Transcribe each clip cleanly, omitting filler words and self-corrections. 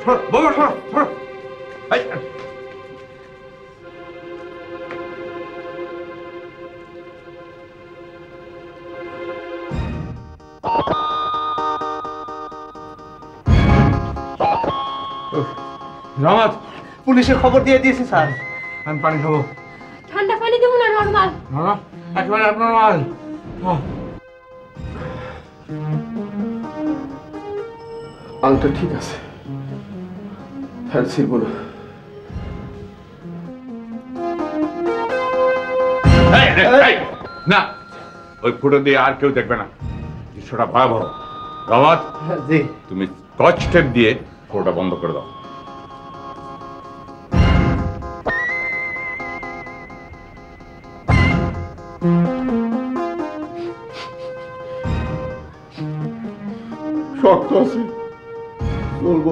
বাবা সর সর। রহমত, পুলিশে খবর দিয়ে দিয়েছি স্যার। আমি পানি খাবো। ঠান্ডা পানি দেবো না নরমাল? না একেবারে নরমাল। আলটা ঠিক আছে, হ্যাঁ ছিড়ব না। না, ওই ফুটো দিয়ে আর কেউ দেখবে না, দৃশ্যটা ভয়াবহ। রহমত, জি। তুমি স্কচ টেপ দিয়ে ফুটোটা বন্ধ করে দাও। শক্ত আছে, বলবো।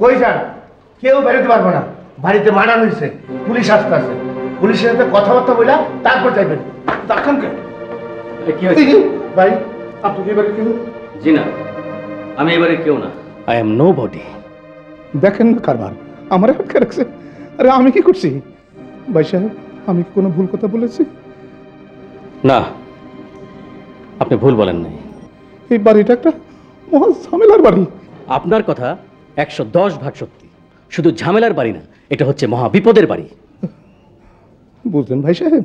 কই যান? কেউ বেরোতে পারবো না, বাড়িতে মার্ডার হয়েছে, পুলিশ আসতে আছে। পুলিশের সাথে কথাবার্তা বললাম, তারপর যাইবেন। তখন কে কি হয়েছে ভাই? আপনি কি এবারে কেউ? জি না, আমি এবারে কেউ না। I am nobody. দেখেন না কারবার আমার আটকে রাখছে। আরে আমি কি করছি ভাই সাহেব? আমি কি কোনো ভুল কথা বলেছি? না, আপনি ভুল বলেন নাই। এই বাড়িটা একটা মহা ঝামেলার বাড়ি। আপনার কথা 110 ভাগ সত্যি। শুধু ঝামেলার বাড়ি না, এটা হচ্ছে মহা বিপদের বাড়ি। বুঝলেন ভাই সাহেব,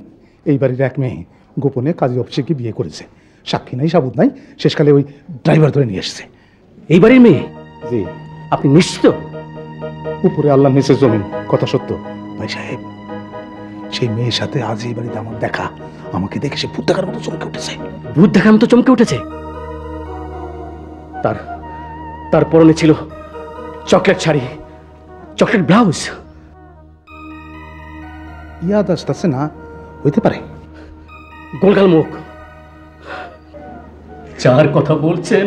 এই বাড়ির এক মেয়ে গোপনে কাজী অফিসে গিয়ে বিয়ে করেছে। সাক্ষী নাই, সাবুত নাই, শেষকালে ওই ড্রাইভার ধরে নিয়ে এসছে। এই বাড়ির মেয়ে? জি। আপনি নিশ্চিত? উপরে আল্লাহ নিচে জমিন, কথা সত্য ভাই সাহেব। সেই মেয়ের সাথে আজ এই বাড়িতে আমার দেখা, আমাকে দেখে সে ভূত দেখার মতো চমকে উঠেছে। ভূত দেখার মতো চমকে উঠেছে? তার পরনে ছিল চকলেট শাড়ি, চকলেট ব্লাউজ। ইয়াদ আসতেছে না, হইতে পারে। গোলগাল মুখ। যার কথা বলছেন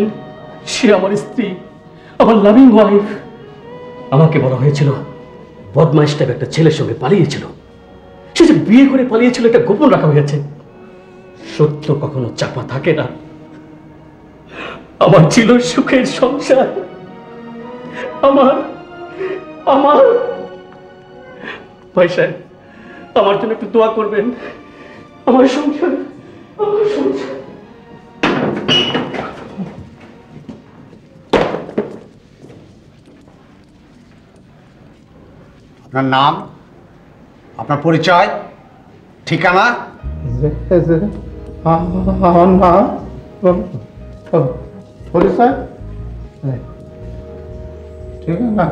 সে আমার স্ত্রী, আমার লাভিং ওয়াইফ। আমাকে বলা হয়েছিল বদমাইশ টাইপ একটা ছেলের সঙ্গে পালিয়েছিল। সে যে বিয়ে করে পালিয়েছিল এটা গোপন রাখা হয়েছে। সত্য কখনো চাপা থাকে না। আমার ছিল সুখের সংসার। আমার ভাই সাহেব, আমার জন্য একটু দোয়া করবেন। আমার সংসার। আপনার নাম, আপনার পরিচয়, ঠিকানা? আমার নাম পরিচয়, ঠিকানা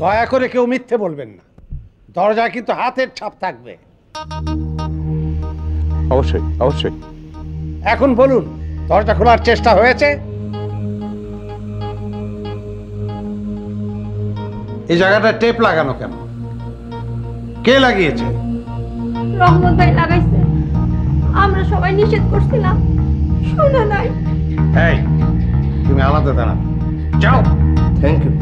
দয়া করে কেউ মিথ্যে বলবেন না, দরজায় কিন্তু হাতের ছাপ থাকবে। অবশ্যই অবশ্যই। এখন বলুন, দরজা খোলার চেষ্টা হয়েছে? এই জায়গাটা টেপ লাগানো কেন? কে লাগিয়েছে? রহমত ভাই লাগাইছে, আমরা সবাই নিষেধ করছিলাম, শুনে নাই। এই, তুমি আলাদা দাঁড়াও, যাও। Thank you.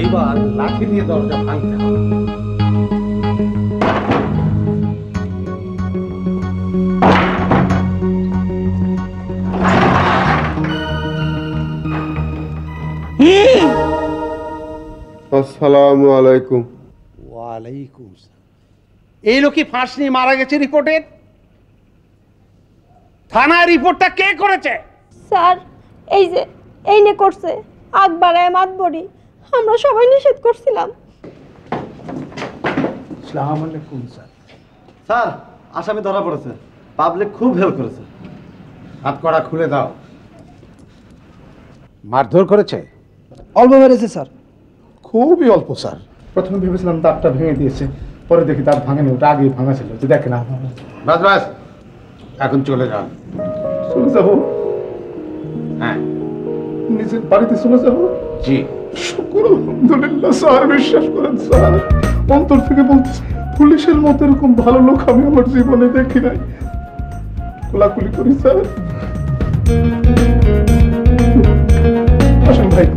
এইবার লাঠি দিয়ে দরজা ভাঙতে হবে। আসসালামু আলাইকুম। ওয়ালাইকুম সালাম। এই লোকই ফাঁস নিয়ে মারা গেছে রিপোর্টের? থানায় রিপোর্টটা কে করেছে? স্যার, এই নে করছে, হাত বাড়ায় মাতবরি। আমরা সবাই নিষেধ করছিলাম। আসসালামু আলাইকুম স্যার। স্যার, আসামি ধরা পড়েছে, পাবলিক খুব হেল্প করেছে। হাত কড়া খুলে দাও। মারধর করেছে? অল্প মেরেছে স্যার, খুবই অল্প স্যার। প্রথমে ভেবেছিলাম দাঁতটা ভেঙে দিয়েছে, পরে দেখি দাঁত ভাঙেনি, ওটা আগে ভাঙা ছিল। দেখে না, বাস বাস, এখন চলে যান। চলে যাব, হ্যাঁ নিজের বাড়িতে চলে যাব। জি শুকর আলহামদুলিল্লাহ স্যার, বিশ্বাস করেন স্যার, অন্তর থেকে বলছি পুলিশের মতো এরকম ভালো লোক আমি আমার জীবনে দেখি নাই। কোলাকুলি করি স্যার। আসেন ভাই।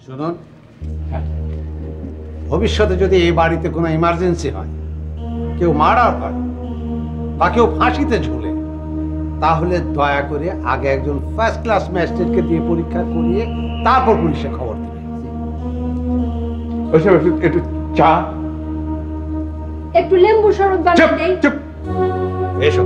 শুনুন, ভবিষ্যতে যদি এই বাড়িতে কোনো ইমার্জেন্সি হয়, কেউ মার্ডার হয় বা কেউ ফাঁসিতে ঝুলে, তাহলে দয়া করে আগে একজন ফার্স্ট ক্লাস ম্যাজিস্ট্রেটকে দিয়ে পরীক্ষা করিয়ে তারপর পুলিশে খবর দেবে। ওই সাহেব একটু চা। একটু লেম্বু শরবত চুপ বানিয়ে দেই। চুপ। এসো।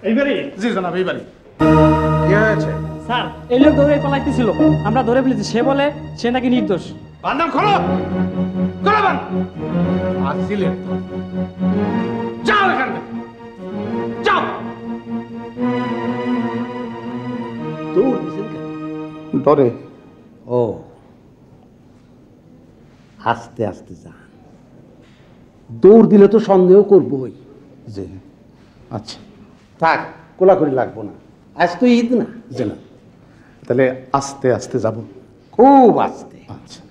এইবারে জি জনাব, এই বাড়ি। কি হয়েছে? স্যার এই লোক দৌড়ে পালাইতেছিল, আমরা ধরে ফেলেছি। সে বলে সে নাকি নির্দোষ। বান্দাম খোলো, খোলো বান। আসছিলেন তো, যাও এখান থেকে, যাও। দৌড় দিছেন কেন? ডরে। ও, আস্তে আস্তে যান, দৌড় দিলে তো সন্দেহ করবই। জি আচ্ছা, থাক, কোলাকুলি লাগবো না, আজ তো ঈদ না। জি না, তাহলে আস্তে আস্তে যাব। খুব আস্তে। আচ্ছা।